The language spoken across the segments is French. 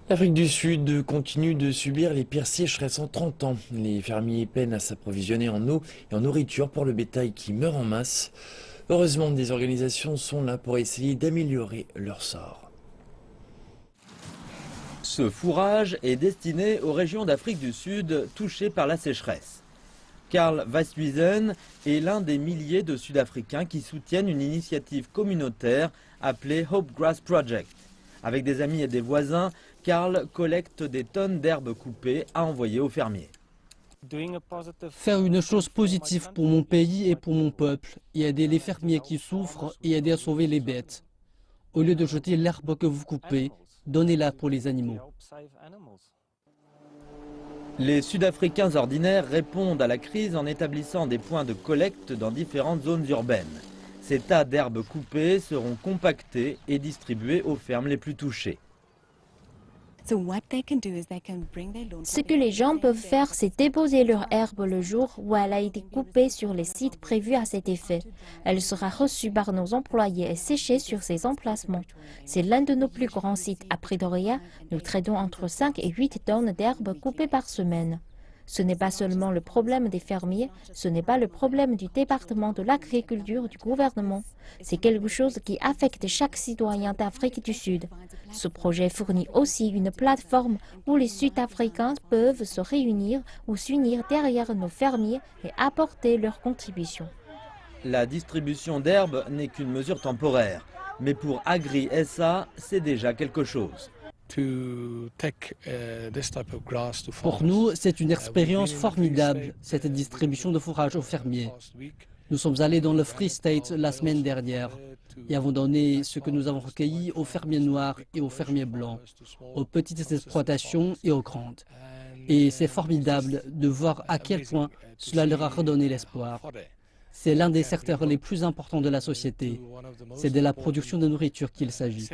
L'Afrique du Sud continue de subir les pires sécheresses en 30 ans. Les fermiers peinent à s'approvisionner en eau et en nourriture pour le bétail qui meurt en masse. Heureusement, des organisations sont là pour essayer d'améliorer leur sort. Ce fourrage est destiné aux régions d'Afrique du Sud touchées par la sécheresse. Karl Weishuizen est l'un des milliers de Sud-Africains qui soutiennent une initiative communautaire appelée Hope Grass Project. Avec des amis et des voisins, Karl collecte des tonnes d'herbes coupées à envoyer aux fermiers. Faire une chose positive pour mon pays et pour mon peuple, et aider les fermiers qui souffrent et aider à sauver les bêtes. Au lieu de jeter l'herbe que vous coupez, donnez-la pour les animaux. Les Sud-Africains ordinaires répondent à la crise en établissant des points de collecte dans différentes zones urbaines. Ces tas d'herbes coupées seront compactés et distribués aux fermes les plus touchées. Ce que les gens peuvent faire, c'est déposer leur herbe le jour où elle a été coupée sur les sites prévus à cet effet. Elle sera reçue par nos employés et séchée sur ces emplacements. C'est l'un de nos plus grands sites à Pretoria. Nous traitons entre 5 et 8 tonnes d'herbes coupées par semaine. Ce n'est pas seulement le problème des fermiers, ce n'est pas le problème du département de l'agriculture du gouvernement. C'est quelque chose qui affecte chaque citoyen d'Afrique du Sud. Ce projet fournit aussi une plateforme où les Sud-Africains peuvent se réunir ou s'unir derrière nos fermiers et apporter leur contribution. La distribution d'herbes n'est qu'une mesure temporaire, mais pour Agri SA, c'est déjà quelque chose. Pour nous, c'est une expérience formidable, cette distribution de fourrage aux fermiers. Nous sommes allés dans le Free State la semaine dernière et avons donné ce que nous avons recueilli aux fermiers noirs et aux fermiers blancs, aux petites exploitations et aux grandes. Et c'est formidable de voir à quel point cela leur a redonné l'espoir. C'est l'un des secteurs les plus importants de la société. C'est de la production de nourriture qu'il s'agit.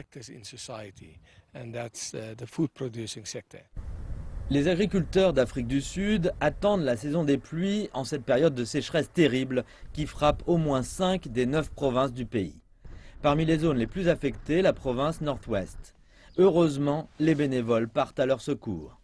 Les agriculteurs d'Afrique du Sud attendent la saison des pluies en cette période de sécheresse terrible qui frappe au moins 5 des 9 provinces du pays. Parmi les zones les plus affectées, la province Nord-Ouest. Heureusement, les bénévoles partent à leur secours.